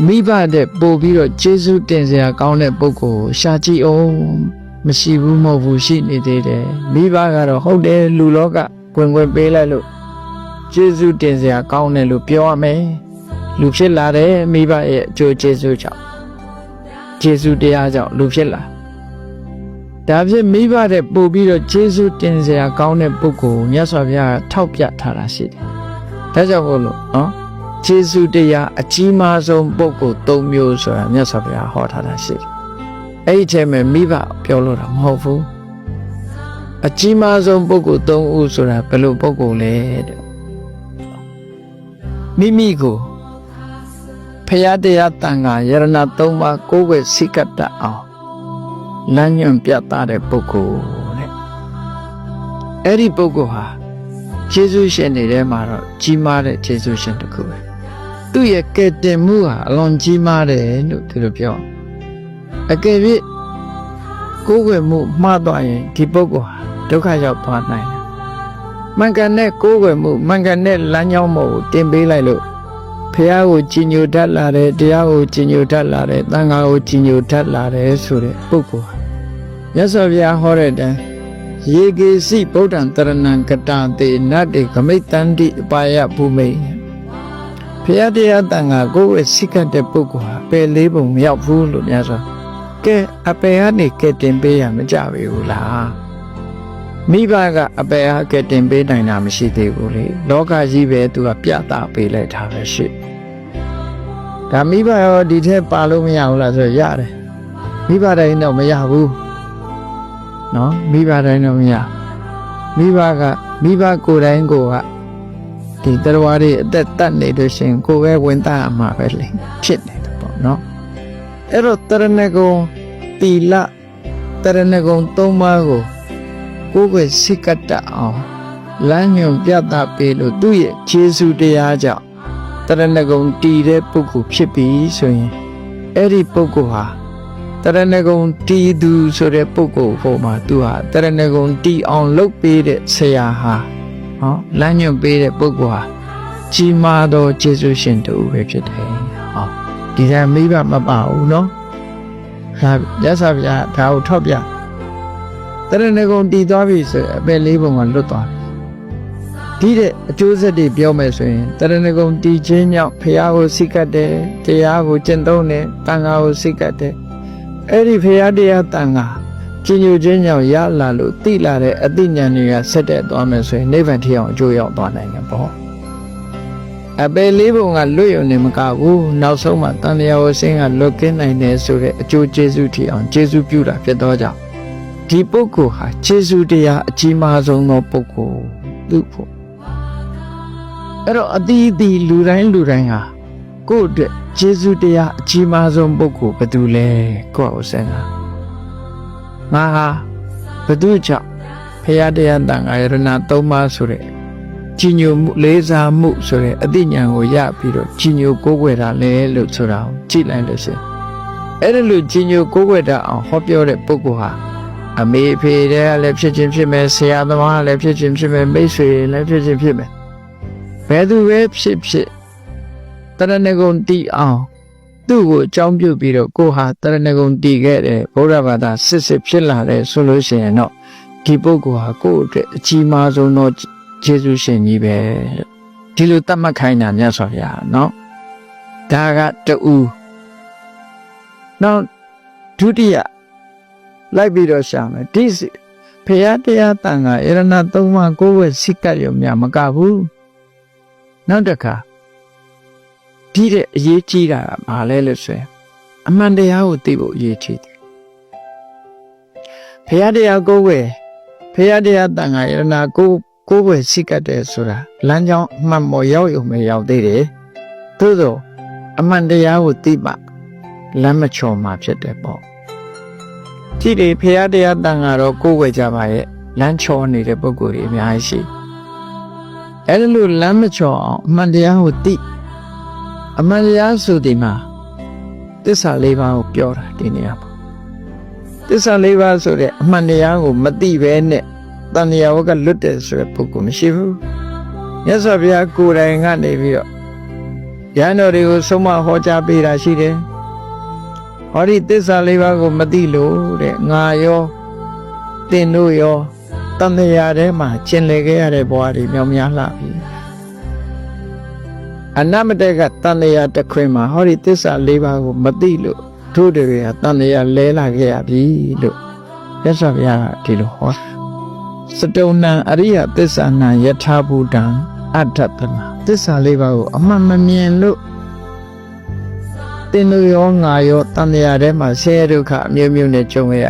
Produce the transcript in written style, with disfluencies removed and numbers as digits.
မိဘတဲ့ပို့ပြီးတော့ကျေးဇူးတင်စရာကောင်းတဲ့ပုဂ္ဂိုလ်ရှာကြည့်အောင်မရှိဘူးမဟုတ်ဘူးရှိနေသေးတယ်မိဘကတော့ဟုတ်တယ်လူလောကဝင်ပေးလိုက်လို့ကျေးဇူးတင်စရာကောင်းတယ်လို့ပြောရမယ်လူဖြစ်လာတယ်မိဘရဲ့အကျိုးကျေးဇူးကြောင့်ကျေးဇူးတရားကြောင့်လူဖြစ်လာဒါဖြင့်မိဘတဲ့ပို့ပြီးတော့ကျေးဇူးတင်စရာကောင်းတဲ့ပုဂ္ဂိုလ်မြတ်စွာဘုရားထောက်ပြထားတာရှိတယ်ဒါကြောင့်မို့လို့နော်ကျေးဇူးတရားအကြီးမားဆုံးပုဂ္ဂိုလ်၃မျိုးဆိုတာမြတ်စွာဘုရားဟောထားတာရှိတယ်အဲ့ဒီထဲမှာမိဘပြောလို့တော့မဟုတ်ဘူးအကြီးမားဆုံးပုဂ္ဂိုလ်၃ဦးဆိုတာဘယ်လိုပုဂ္ဂိုလ်လဲတဲ့မိမိကိုဖရာတရားတန်ခါယရဏ၃ပါးကိုယ်ဝဲစိကတတ်အောင်လမ်းညွှန်ပြသတဲ့ပုဂ္ဂိုလ်တဲ့အဲ့ဒီပုဂ္ဂိုလ်ဟာကျေးဇူးရှင်တွေထဲမှာတော့ကြီးမားတဲ့ကျေးဇူးရှင်တစ်ခုပဲသူ့ရဲ့ကဲ့တင်မှုဟာအလွန်ကြီးမားတယ်လို့သူတို့ပြောအကယ်၍ကိုယ်ွယ်မှုမှားသွားရင်ဒီပုဂ္ဂိုလ်ဟာဒုက္ခရောက်သွားနိုင်တယ်မှန်ကန်တဲ့ကိုယ်ွယ်မှုမှန်ကန်တဲ့လမ်းကြောင်းကိုတင်ပေးလိုက်လို့ဖះကိုကြည်ညိုတတ်လာတယ်တရားကိုကြည်ညိုတတ်လာတယ်သံဃာကိုကြည်ညိုတတ်လာတယ်ဆိုတဲ့ပုဂ္ဂိုလ်ဟာမြတ်စွာဘုရားဟောတဲ့အတိုင်းယေကေစီဗုဒ္ဓံတရဏံကတတေနတ္တိဂမိတ္တန္တိအပါယဘူမိဖះတရားတန်ခါကိုယ်ဝဲစိတ်ကတဲ့ပုဂ္ဂိုလ်ဟာပယ်လေးပုံမရောက်ဘူးလို့များစွာကဲအပယ်ကနေကဲတင်ပေးရမကြပြီဘူးလားမိဘကအပယ်ဟာကဲတင်ပေးနိုင်တာမရှိသေးဘူးလေလောကကြီးပဲသူကပြတာပေးလိုက်တာပဲရှိဒါမိဘရောဒီထဲပါလို့မရဘူးလားဆိုရတယ်မိဘတိုင်းတော့မရဘူးနော်မိဘတိုင်းတော့မရမိဘကိုယ်တိုင်းကိုကဒီတရားတွေအသက်တတ်နေလို့ရှင်ကိုယ်ပဲဝင်သားအမှာပဲလေဖြစ်နေတယ်ပေါ့နော်အဲ့တော့တရဏဂုံတီလတရဏဂုံ၃ပါးကိုကိုယ်ပဲစိတ်ကတအောင်လမ်းညွှန်ပြသပေးလို့သူ့ရဲ့ခြေဆုတရားကြောင့်တရဏဂုံတီတဲ့ပုဂ္ဂိုလ်ဖြစ်ပြီဆိုရင်အဲ့ဒီပုဂ္ဂိုလ်ဟာတရဏဂုံတီသူဆိုတဲ့ပုဂ္ဂိုလ်ပေါ်မှာသူဟာတရဏဂုံတီအောင်လုပ်ပေးတဲ့ဆရာဟာဟောလမ်းညွှန်ပေးတဲ့ပုဂ္ဂိုလ်ဟာကြီးမားသောကျေးဇူးရှင်တူပဲဖြစ်တယ်ဟောဒီတည်းမိဘမပါဘူးနော်ဒါမြတ်စွာဘုရားဒါကိုထောက်ပြတရဏဂုံတီသွားပြီဆိုအပယ်လေးပုံကလွတ်သွားပြီဒီတဲ့အကျိုးဆက်တွေပြောမယ်ဆိုရင်တရဏဂုံတီခြင်းကြောင့်ဘုရားကိုစိတ်ကတ်တယ်တရားကိုကျင့်သုံးတယ်တန်ခါကိုစိတ်ကတ်တယ်အဲ့ဒီဘုရားတရားတန်ခါကျင့်ကြံခြင်းကြောင့်ရလာလို့သိလာတဲ့အသိဉာဏ်တွေကဆက်တက်သွားမယ်ဆိုရင်နိဗ္ဗာန်ထိအောင်အကျိုးရောက်သွားနိုင်တယ်ပေါ့အပယ်လေးပုံကလွတ်ရုံနဲ့မကဘူးနောက်ဆုံးမှာတန်တရားဝဆင်းကလွတ်ကင်းနိုင်တယ်ဆိုတဲ့အကျိုးကျေးဇူးထိအောင်ကျေးဇူးပြုတာဖြစ်သောကြောင့်ဒီပုဂ္ဂိုလ်ဟာကျေးဇူးတရားအကြီးမားဆုံးသောပုဂ္ဂိုလ်သူ့ဖို့အဲ့တော့အတီးတီလူတိုင်းဟာကိုယ့်အတွက်ကျေးဇူးတရားအကြီးမားဆုံးပုဂ္ဂိုလ်ဘယ်သူလဲကိုယ့်ကိုစဉ်းစားငါဟာဘယ်သူကြောင့်ဖရာတရားတန်ခါယရဏ၃ပါးဆိုတဲ့ကြီးညိုမှုလေးစားမှုဆိုတဲ့အသိဉာဏ်ကိုရပြီးတော့ကြီးညိုကိုးကွယ်တာလဲလို့ဆိုတာကိုကြည့်လိုက်လို့ရှိရင်အဲ့ဒါလို့ကြီးညိုကိုးကွယ်တာအောင်ဟောပြောတဲ့ပုဂ္ဂိုလ်ဟာအမေဖေတဲ့လည်းဖြစ်ခြင်းဖြစ်မယ်ဆရာသမားလည်းဖြစ်ခြင်းဖြစ်မယ်မိတ်ဆွေလည်းဖြစ်ခြင်းဖြစ်မယ်ဘယ်သူပဲဖြစ်တရဏဂုံတီအောင်သူ့ကိုအကြောင်းပြုပြီးတော့ကိုဟာတရဏဂုံတီခဲ့တယ်ဗုဒ္ဓဘာသာစစ်ဖြစ်လာတယ်ဆိုလို့ရှိရင်တော့ဒီပုဂ္ဂိုလ်ဟာကိုယ့်အတွက်အကြီးမားဆုံးသောကျေးဇူးရှင်ကြီးပဲဒီလိုတတ်မှတ်ခိုင်းတာမြတ်စွာဘုရားနော်ဒါကတူနောက်ဒုတိယလိုက်ပြီးတော့ရှာမယ်ဒီဖရာတရားတန်ခါယရဏ၃ပါးကိုယ်ဝဲစိတ်ကရုံများမကဘူးနောက်တစ်ခါဒီတဲ့အရေးကြီးတာကဘာလဲလို့ဆိုရင်အမှန်တရားကိုသိဖို့အရေးကြီးတယ်ဖရာတရားကိုယ်ဝဲဖရာတရားတန်ခါယရဏကိုယ်ဝဲစိတ်ကတယ်ဆိုတာလမ်းကြောင်းအမှန်ပေါ်ရောက်ရုံပဲရောက်သေးတယ်သို့သောအမှန်တရားကိုသိမှလမ်းမချော်မှာဖြစ်တယ်ပေါ့ကြည့်လေဖရာတရားတန်ခါတော့ကိုယ်ဝဲကြပါရဲ့လမ်းချော်နေတဲ့ပုဂ္ဂိုလ်တွေအများကြီးရှိအဲ့လိုလမ်းမချော်အောင်အမှန်တရားကိုသိအမှန်တရားဆိုဒီမှာသစ္စာ၄ပါးကိုပြောတာဒီနေရာမှာသစ္စာ၄ပါးဆိုတဲ့အမှန်တရားကိုမသိဘဲနဲ့တဏှာဝကလွတ်တယ်ဆိုတဲ့ပုဂ္ဂိုလ်မရှိဘူးမြတ်စွာဘုရားကိုယ်တိုင်ကနေပြီးတော့ ရဟန်းတော်တွေကိုဆုံးမဟောကြားပေးတာရှိတယ်ဟောဒီသစ္စာလေးပါးကိုမသိလို့တဲ့ငါရောသင်တို့ရောတန်တရားထဲမှာကျင်လည်ခဲ့ရတဲ့ဘဝတွေမြောက်များလှပြီအနမတက်ကတန်တရားတစ်ခွင်မှာဟောဒီသစ္စာလေးပါးကိုမသိလို့တို့တွေကတန်တရားလဲလာခဲ့ရပြီလို့ရသော်ဘုရားကဒီလိုဟောစတုဏံအရိယသစ္စာနံယထာဘူတံအတ္တတနာသစ္စာလေးပါးကိုအမှန်မမြင်လို့သင်တို့ရောငါရောတန်တရားထဲမှာဆင်းရဲဒုက္ခအမျိုးမျိုးနဲ့ကြုံရ